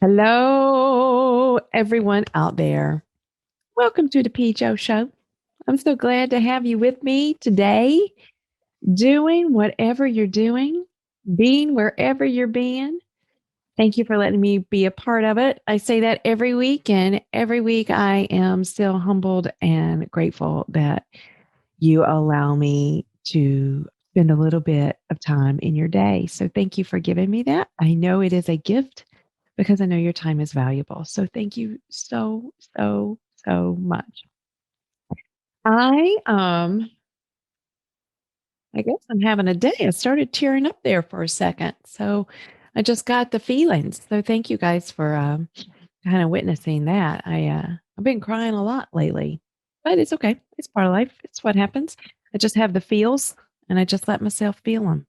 Hello, everyone out there. Welcome to the PJo Show. I'm so glad to have you with me today, doing whatever you're doing, being wherever you're being. Thank you for letting me be a part of it. I say that every week, and every week I am still humbled and grateful that you allow me to spend a little bit of time in your day. So thank you for giving me that. I know it is a gift because I know your time is valuable. So thank you so, so, so much. I I guess I'm having a day. I started tearing up there for a second. So I just got the feelings. So thank you guys for kind of witnessing that. I've been crying a lot lately. But it's okay. It's part of life. It's what happens. I just have the feels and I just let myself feel them.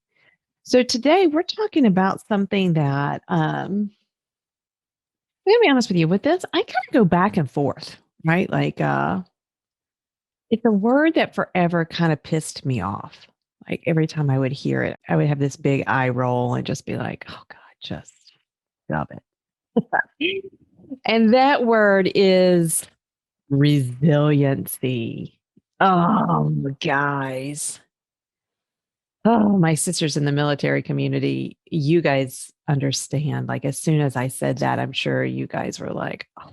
So today we're talking about something that I'm gonna be honest with you, with this, I kind of go back and forth, right? It's a word that forever kind of pissed me off. Like every time I would hear it, I would have this big eye roll and just be like, oh God, just stop it. And that word is resiliency. Oh, guys. Oh, my sisters in the military community, you guys understand. Like, as soon as I said that, I'm sure you guys were like, oh,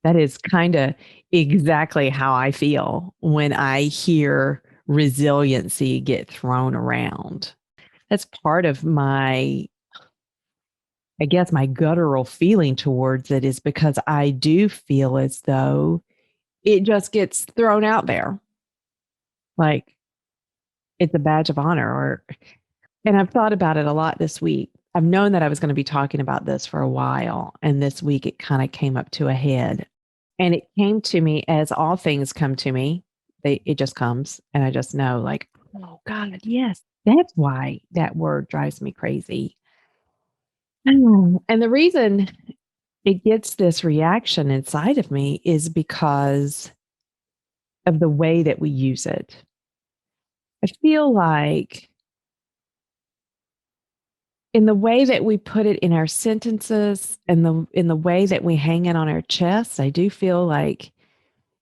that is kind of exactly how I feel when I hear resiliency get thrown around. That's part of I guess, my guttural feeling towards it is because I do feel as though it just gets thrown out there like it's a badge of honor. And I've thought about it a lot this week. I've known that I was going to be talking about this for a while. And this week it kind of came up to a head. And it came to me as all things come to me. It just comes. And I just know, like, oh God, yes, that's why that word drives me crazy. And the reason it gets this reaction inside of me is because of the way that we use it. I feel like in the way that we put it in our sentences and in the way that we hang it on our chests, I do feel like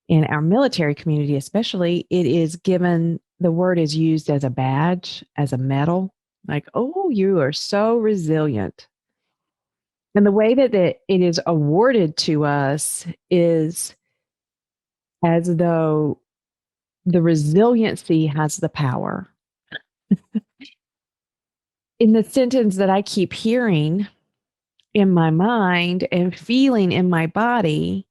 in our military community, especially, it is given, the word is used as a badge, as a medal, like, oh, you are so resilient. And the way that it is awarded to us is as though the resiliency has the power. In the sentence that I keep hearing in my mind and feeling in my body,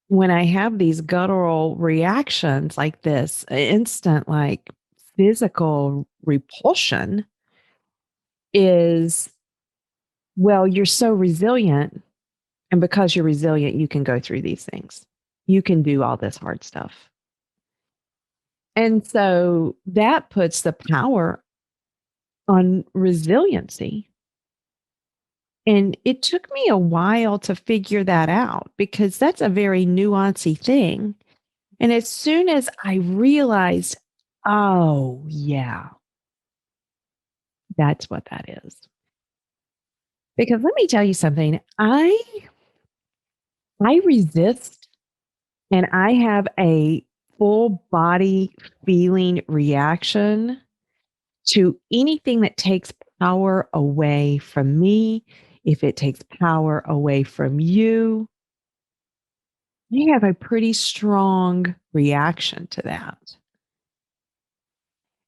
when I have these guttural reactions like this, instant, like physical repulsion, is, well, you're so resilient. And because you're resilient, you can go through these things. You can do all this hard stuff. And so that puts the power on resiliency. And it took me a while to figure that out because that's a very nuancy thing. And as soon as I realized, oh, yeah, that's what that is. Because let me tell you something, I resist and I have a full body feeling reaction to anything that takes power away from me. If it takes power away from you, I have a pretty strong reaction to that.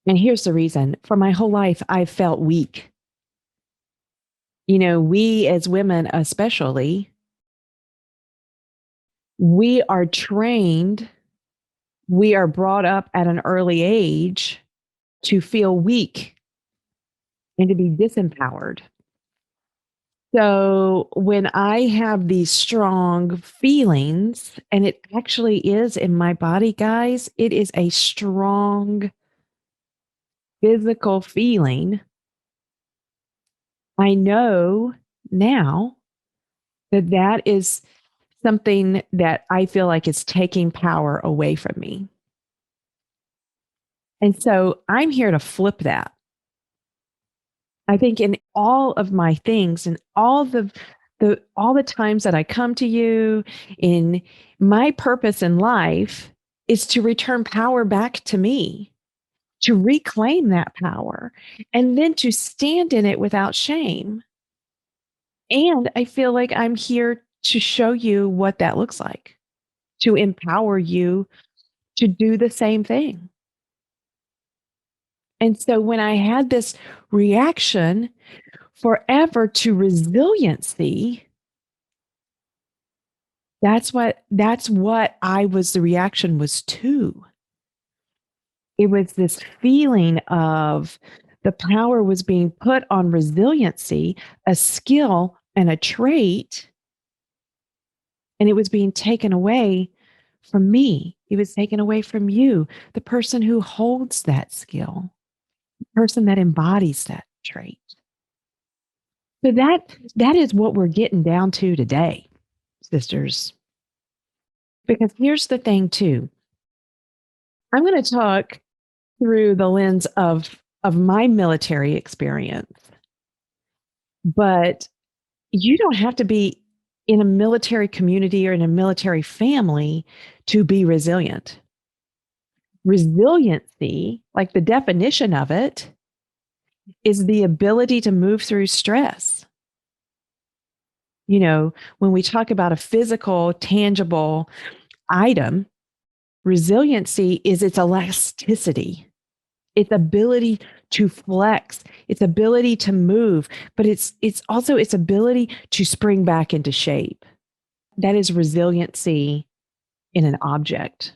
And here's the reason: for my whole life, I've felt weak. You know, we as women, especially, we are trained, we are brought up at an early age to feel weak and to be disempowered. So when I have these strong feelings, and it actually is in my body, guys, it is a strong physical feeling. I know now that that is something that I feel like is taking power away from me. And so I'm here to flip that. I think in all of my things and all all the times that I come to you in my purpose in life is to return power back to me, to reclaim that power, and then to stand in it without shame. And I feel like I'm here to show you what that looks like, to empower you to do the same thing. And so when I had this reaction forever to resiliency, that's what I was the reaction was to. It was this feeling of the power was being put on resiliency, a skill and a trait, and it was being taken away from me. It was taken away from you, the person who holds that skill, the person that embodies that trait. So that is what we're getting down to today, sisters. Because here's the thing too. I'm going to talk through the lens of my military experience. But you don't have to be in a military community or in a military family to be resilient. Resiliency, like the definition of it, is the ability to move through stress. You know, when we talk about a physical, tangible item, resiliency is its elasticity, its ability to flex, its ability to move, but it's also its ability to spring back into shape. That is resiliency in an object.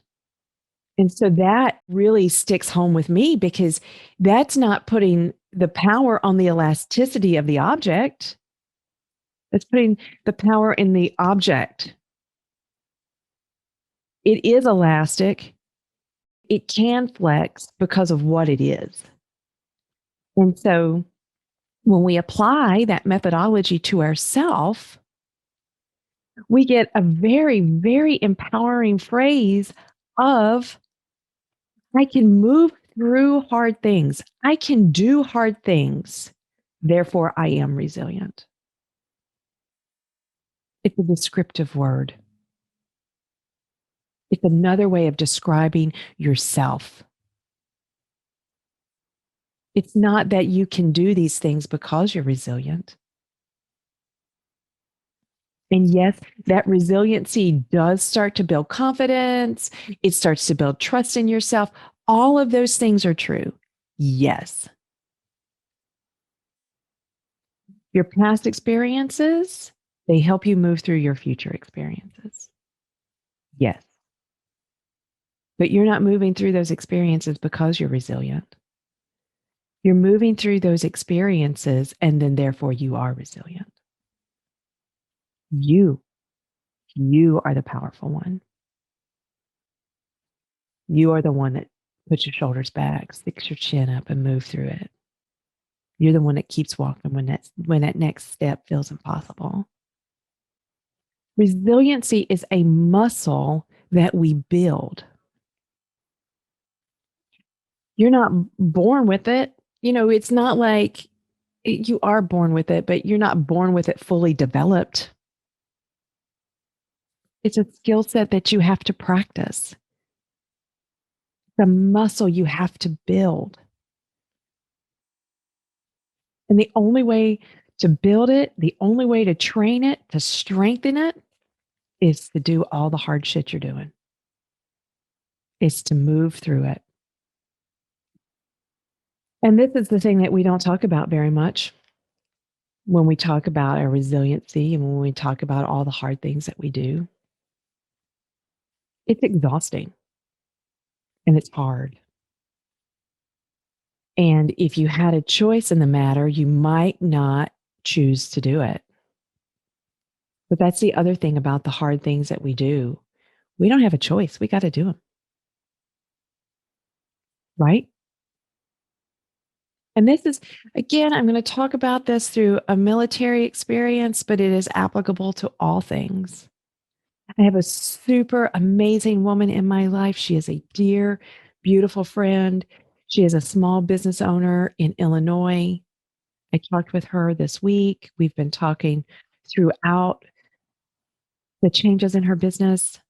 And so that really sticks home with me because that's not putting the power on the elasticity of the object. It's putting the power in the object. It is elastic. It can flex because of what it is. And so when we apply that methodology to ourselves, we get a very, very empowering phrase of, I can move through hard things. I can do hard things. Therefore, I am resilient. It's a descriptive word. It's another way of describing yourself. It's not that you can do these things because you're resilient. And yes, that resiliency does start to build confidence. It starts to build trust in yourself. All of those things are true. Yes. Your past experiences, they help you move through your future experiences. Yes. But you're not moving through those experiences because you're resilient. You're moving through those experiences, and then therefore you are resilient. You are the powerful one. You are the one that puts your shoulders back, sticks your chin up, and move through it. You're the one that keeps walking when that next step feels impossible. Resiliency is a muscle that we build. You're not born with it. You know, it's not like you are born with it, but you're not born with it fully developed. It's a skill set that you have to practice. It's a muscle you have to build. And the only way to build it, the only way to train it, to strengthen it, is to do all the hard shit you're doing. It's to move through it. And this is the thing that we don't talk about very much when we talk about our resiliency and when we talk about all the hard things that we do. It's exhausting and it's hard. And if you had a choice in the matter, you might not choose to do it. But that's the other thing about the hard things that we do. We don't have a choice. We got to do them. Right? And this is, again, I'm going to talk about this through a military experience, but it is applicable to all things. I have a super amazing woman in my life. She is a dear, beautiful friend. She is a small business owner in Illinois. I talked with her this week. We've been talking throughout the changes in her business.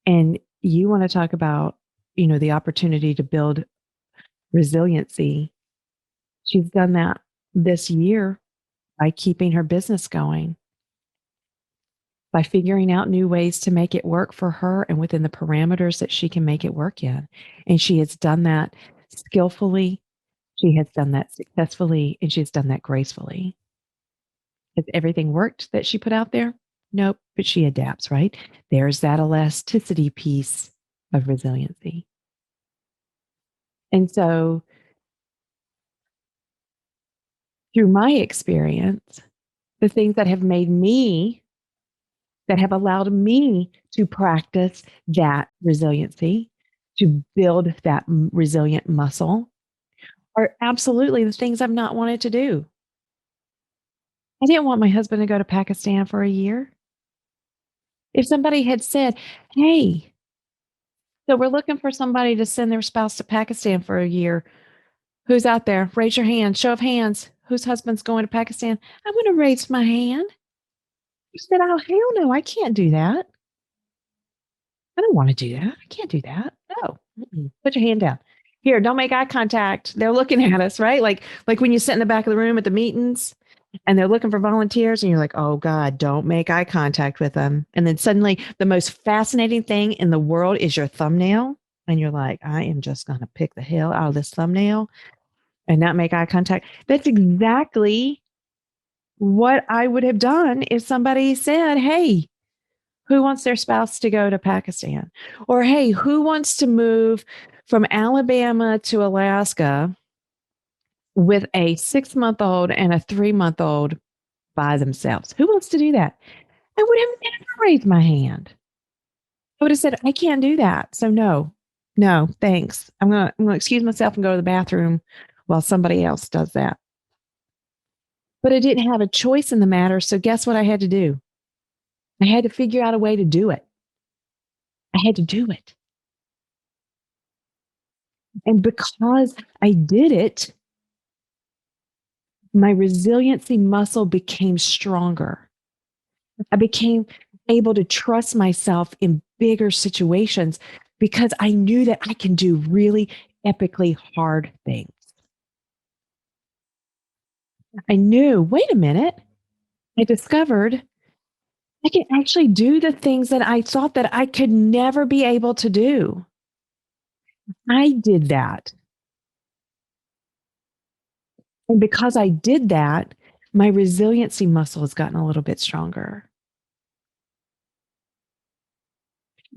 And you want to talk about, the opportunity to build resiliency. She's done that this year by keeping her business going, by figuring out new ways to make it work for her and within the parameters that she can make it work in. And she has done that skillfully. She has done that successfully, and she's done that gracefully. Has everything worked that she put out there? Nope, but she adapts, right? There's that elasticity piece of resiliency. And so, through my experience, the things that have made me, that have allowed me to practice that resiliency, to build that resilient muscle, are absolutely the things I've not wanted to do. I didn't want my husband to go to Pakistan for a year. If somebody had said, hey, so we're looking for somebody to send their spouse to Pakistan for a year. Who's out there? Raise your hand. Show of hands. Whose husband's going to Pakistan? I would have raised my hand. You said, oh, hell no, I can't do that. I don't want to do that. I can't do that. No. Put your hand down. Here, don't make eye contact. They're looking at us, right? Like when you sit in the back of the room at the meetings and they're looking for volunteers and you're like, oh God, don't make eye contact with them. And then suddenly the most fascinating thing in the world is your thumbnail. And you're like, I am just going to pick the hell out of this thumbnail and not make eye contact. That's exactly what I would have done if somebody said, hey, who wants their spouse to go to Pakistan? Or, hey, who wants to move from Alabama to Alaska with a 6-month-old and a 3-month-old by themselves? Who wants to do that? I would have never raised my hand. I would have said, I can't do that. So no, thanks. I'm gonna excuse myself and go to the bathroom while somebody else does that. But I didn't have a choice in the matter. So guess what I had to do? I had to figure out a way to do it. I had to do it. And because I did it, my resiliency muscle became stronger. I became able to trust myself in bigger situations because I knew that I can do really epically hard things. I knew, wait a minute, I discovered I can actually do the things that I thought that I could never be able to do. I did that. And because I did that, my resiliency muscle has gotten a little bit stronger.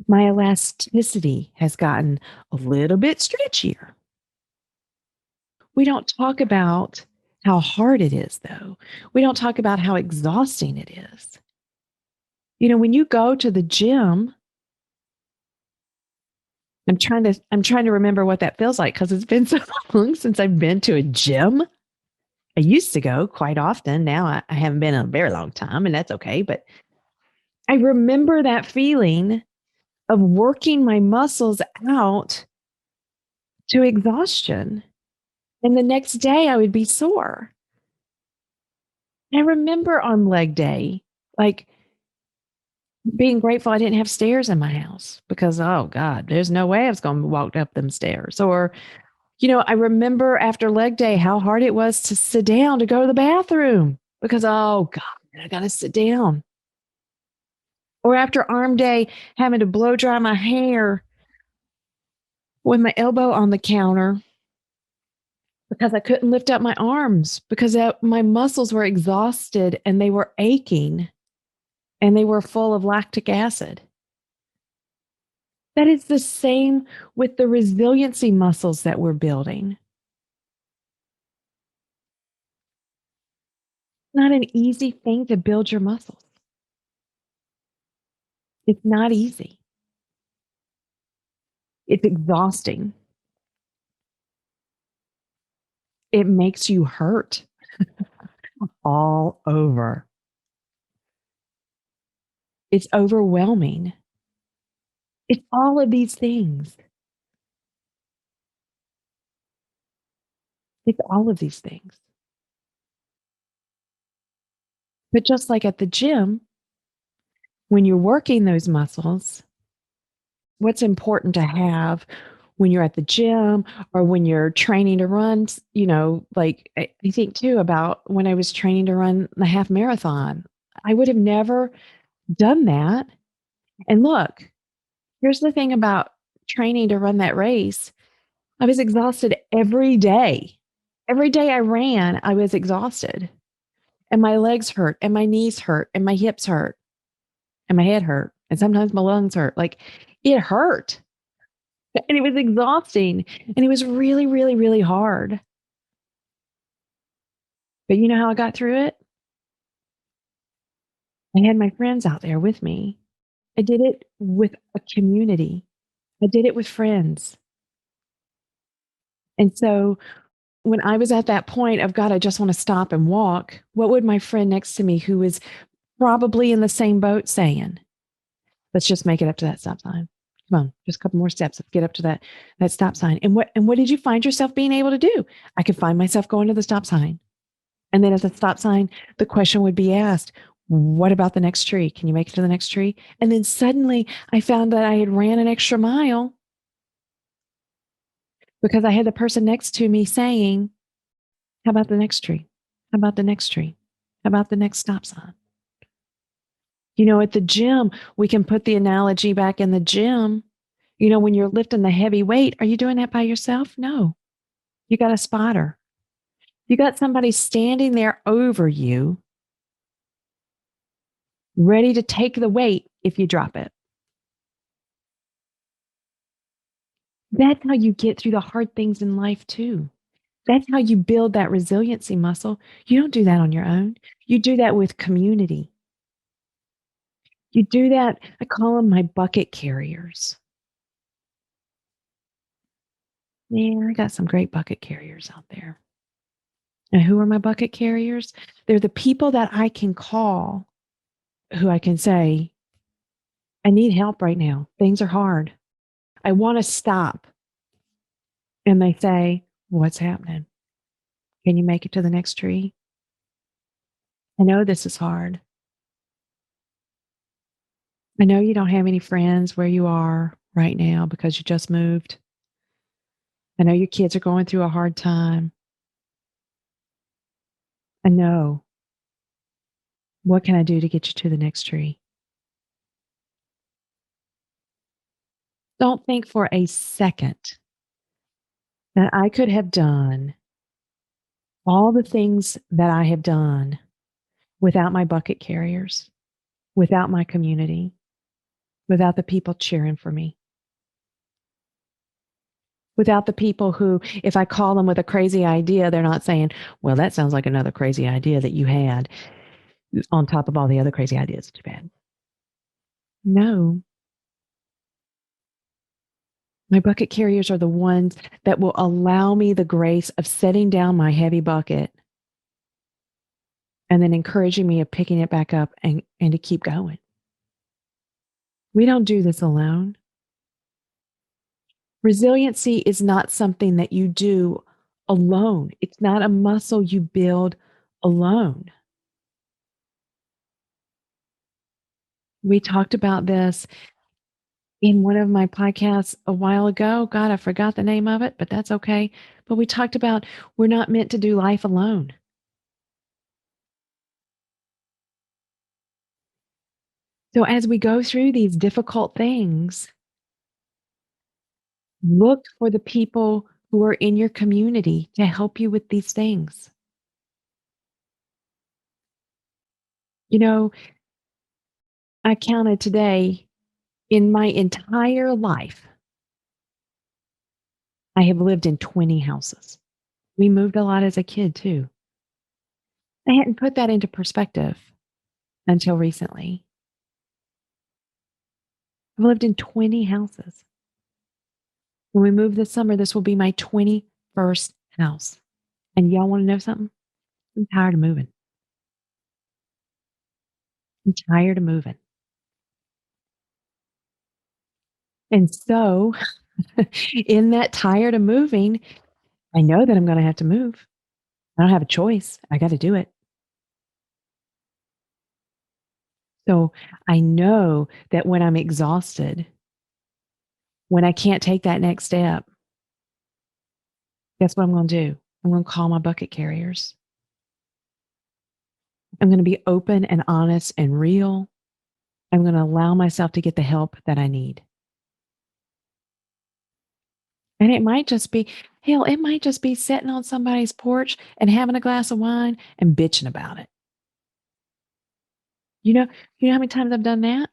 My elasticity has gotten a little bit stretchier. We don't talk about how hard it is, though. We don't talk about how exhausting it is. When you go to the gym, I'm trying to remember what that feels like because it's been so long since I've been to a gym. I used to go quite often. Now I haven't been in a very long time, and that's okay. But I remember that feeling of working my muscles out to exhaustion. And the next day I would be sore. I remember on leg day, like being grateful I didn't have stairs in my house because, oh God, there's no way I was going to walk up them stairs. Or, I remember after leg day how hard it was to sit down to go to the bathroom because, oh God, I got to sit down. Or after arm day, having to blow dry my hair with my elbow on the counter because I couldn't lift up my arms because my muscles were exhausted and they were aching and they were full of lactic acid. That is the same with the resiliency muscles that we're building. It's not an easy thing to build your muscles. It's not easy. It's exhausting. It makes you hurt all over. It's overwhelming. It's all of these things. It's all of these things. But just like at the gym, when you're working those muscles, what's important to have when you're at the gym or when you're training to run, like I think too about when I was training to run the half marathon. I would have never done that. And look, here's the thing about training to run that race. I was exhausted every day. Every day I ran, I was exhausted. And my legs hurt, and my knees hurt, and my hips hurt, and my head hurt, and sometimes my lungs hurt. Like it hurt. And it was exhausting. And it was really, really, really hard. But you know how I got through it? I had my friends out there with me. I did it with a community. I did it with friends. And so when I was at that point of, God, I just want to stop and walk, what would my friend next to me, who was probably in the same boat, saying? Let's just make it up to that stop sign. Come on, just a couple more steps. Let's get up to that stop sign. And what did you find yourself being able to do? I could find myself going to the stop sign. And then at the stop sign, the question would be asked, what about the next tree? Can you make it to the next tree? And then suddenly I found that I had ran an extra mile because I had the person next to me saying, how about the next tree? How about the next tree? How about the next stop sign? At the gym, we can put the analogy back in the gym. When you're lifting the heavy weight, are you doing that by yourself? No. You got a spotter. You got somebody standing there over you, ready to take the weight if you drop it. That's how you get through the hard things in life, too. That's how you build that resiliency muscle. You don't do that on your own. You do that with community. You do that. I call them my bucket carriers. Yeah, I got some great bucket carriers out there. And who are my bucket carriers? They're the people that I can call, who I can say, I need help right now. Things are hard. I want to stop. And they say, what's happening? Can you make it to the next tree? I know this is hard. I know you don't have any friends where you are right now because you just moved. I know your kids are going through a hard time. I know. What can I do to get you to the next tree? Don't think for a second that I could have done all the things that I have done without my bucket carriers, without my community, without the people cheering for me, without the people who, if I call them with a crazy idea, they're not saying, well, that sounds like another crazy idea that you had on top of all the other crazy ideas that you've had. No. My bucket carriers are the ones that will allow me the grace of setting down my heavy bucket and then encouraging me of picking it back up and to keep going. We don't do this alone. Resiliency is not something that you do alone. It's not a muscle you build alone. We talked about this in one of my podcasts a while ago. God, I forgot the name of it, but that's okay. But we talked about we're not meant to do life alone. So as we go through these difficult things, look for the people who are in your community to help you with these things. I counted today in my entire life, I have lived in 20 houses. We moved a lot as a kid, too. I hadn't put that into perspective until recently. I've lived in 20 houses. When we move this summer, this will be my 21st house. And y'all want to know something? I'm tired of moving. I'm tired of moving. And so, in that tired of moving, I know that I'm going to have to move. I don't have a choice. I got to do it. So I know that when I'm exhausted, when I can't take that next step, guess what I'm going to do? I'm going to call my bucket carriers. I'm going to be open and honest and real. I'm going to allow myself to get the help that I need. And it might just be, hell, it might just be sitting on somebody's porch and having a glass of wine and bitching about it. You know, you know how many times I've done that?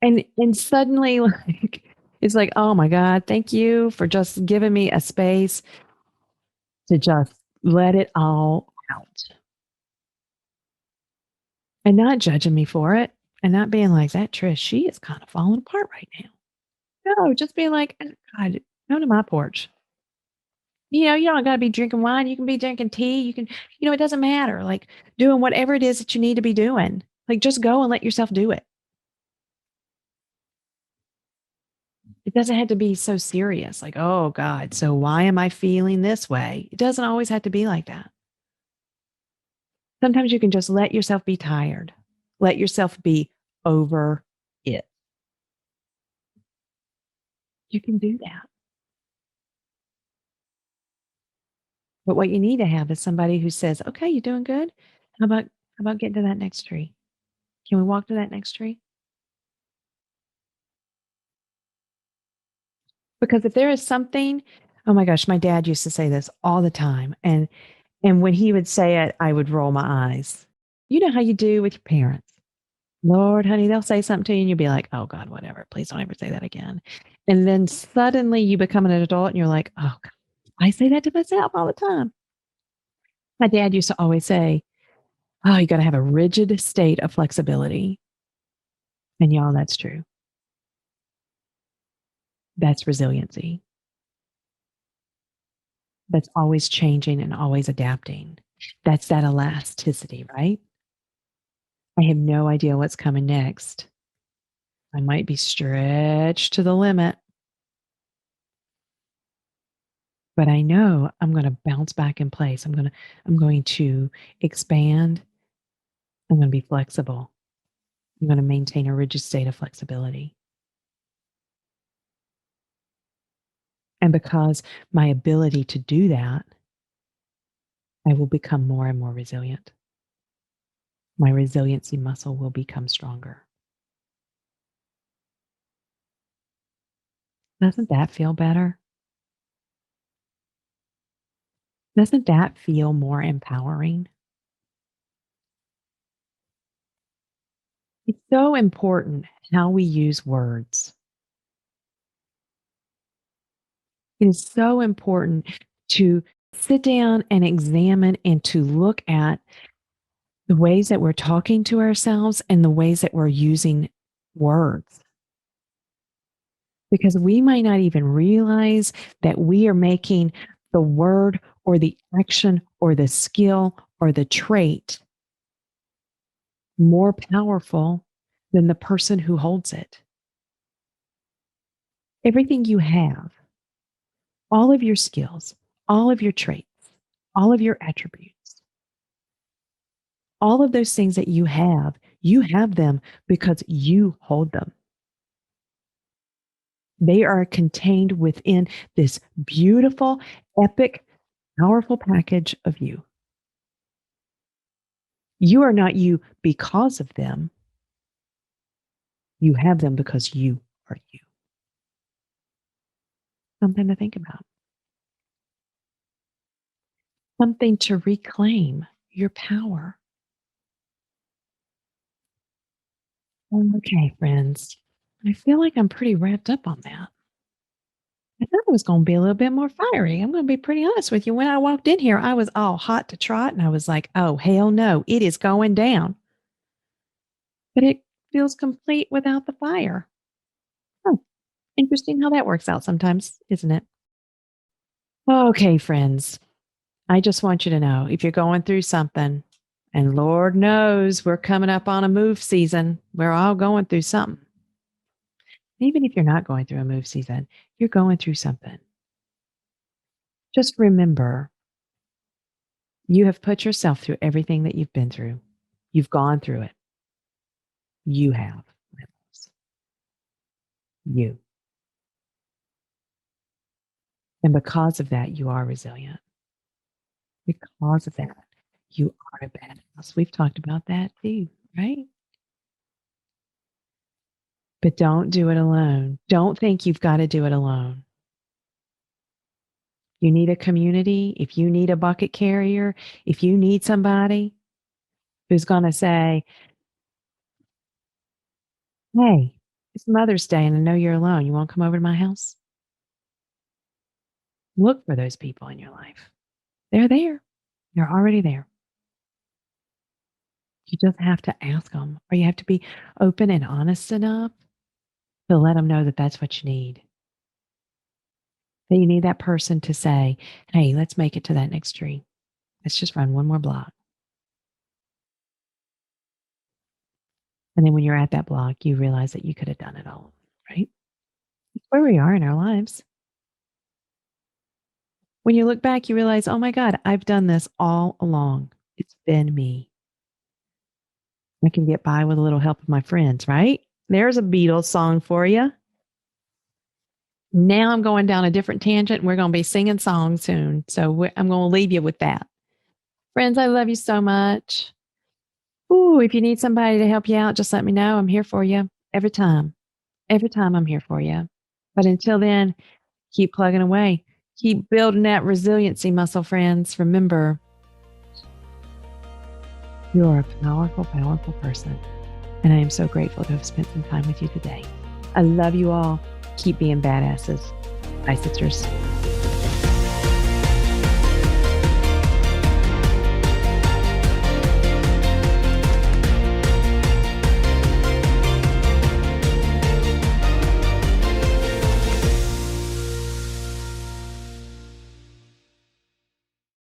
And suddenly like it's like, "Oh my god, thank you for just giving me a space to just let it all out." And not judging me for it, and not being like, "That Trish, she is kinda falling apart right now." No, just being like, God, come to my porch." You don't gotta be drinking wine, you can be drinking tea, it doesn't matter, like, doing whatever it is that you need to be doing. Like, just go and let yourself do it. It doesn't have to be so serious, like, "Oh god, so why am I feeling this way?" It doesn't always have to be like that. Sometimes you can just let yourself be tired. Let yourself be over it. You can do that. But what you need to have is somebody who says, "Okay, you're doing good. How about getting to that next tree? Can we walk to that next tree?" Because if there is something, oh my gosh, my dad used to say this all the time, and when he would say it, I would roll my eyes. You know how you do with your parents. Lord, honey, they'll say something to you and you'll be like, "Oh God, whatever. Please don't ever say that again." And then suddenly you become an adult and you're like, "Oh God, I say that to myself all the time." My dad used to always say, "Oh, you got to have a rigid state of flexibility." And y'all, that's true. That's resiliency. That's always changing and always adapting. That's that elasticity, right? I have no idea what's coming next. I might be stretched to the limit, but I know I'm going to bounce back in place. I'm going to expand. I'm going to be flexible. I'm going to maintain a rigid state of flexibility. And because my ability to do that, I will become more and more resilient. My resiliency muscle will become stronger. Doesn't that feel better? Doesn't that feel more empowering? It's so important how we use words. It is so important to sit down and examine and to look at the ways that we're talking to ourselves and the ways that we're using words. Because we might not even realize that we are making the word or the action or the skill or the trait more powerful than the person who holds it. Everything you have, all of your skills, all of your traits, all of your attributes, all of those things that you have them because you hold them. They are contained within this beautiful, epic, powerful package of you. You are not you because of them. You have them because you are you. Something to think about, something to reclaim your power. Okay, friends. I feel like I'm pretty wrapped up on that. I thought it was going to be a little bit more fiery. I'm going to be pretty honest with you. When I walked in here, I was all hot to trot and I was like, oh, hell no, it is going down. But it feels complete without the fire. Oh, interesting how that works out sometimes, isn't it? Okay, friends. I just want you to know if you're going through something, and Lord knows we're coming up on a move season, we're all going through something. Even if you're not going through a move season, you're going through something. Just remember, you have put yourself through everything that you've been through. You've gone through it. you have, my loves. You. And because of that, you are resilient. Because of that, you are a badass. We've talked about that too, right? But don't do it alone. Don't think you've got to do it alone. You need a community. If you need a bucket carrier, if you need somebody who's going to say, hey, it's Mother's Day and I know you're alone. You won't come over to my house? Look for those people in your life. They're there. They're already there. You just have to ask them, or you have to be open and honest enough to let them know that that's what you need. That you need that person to say, hey, let's make it to that next tree. Let's just run one more block. And then when you're at that block, you realize that you could have done it all, right? That's where we are in our lives. When you look back, you realize, oh my God, I've done this all along. It's been me. I can get by with a little help of my friends, right? There's a Beatles song for you. Now I'm going down a different tangent and we're going to be singing songs soon. So I'm going to leave you with that. Friends, I love you so much. Ooh, if you need somebody to help you out, just let me know. I'm here for you every time. Every time I'm here for you. But until then, keep plugging away. Keep building that resiliency muscle, friends. Remember, you're a powerful, powerful person. And I am so grateful to have spent some time with you today. I love you all. Keep being badasses. Bye, sisters.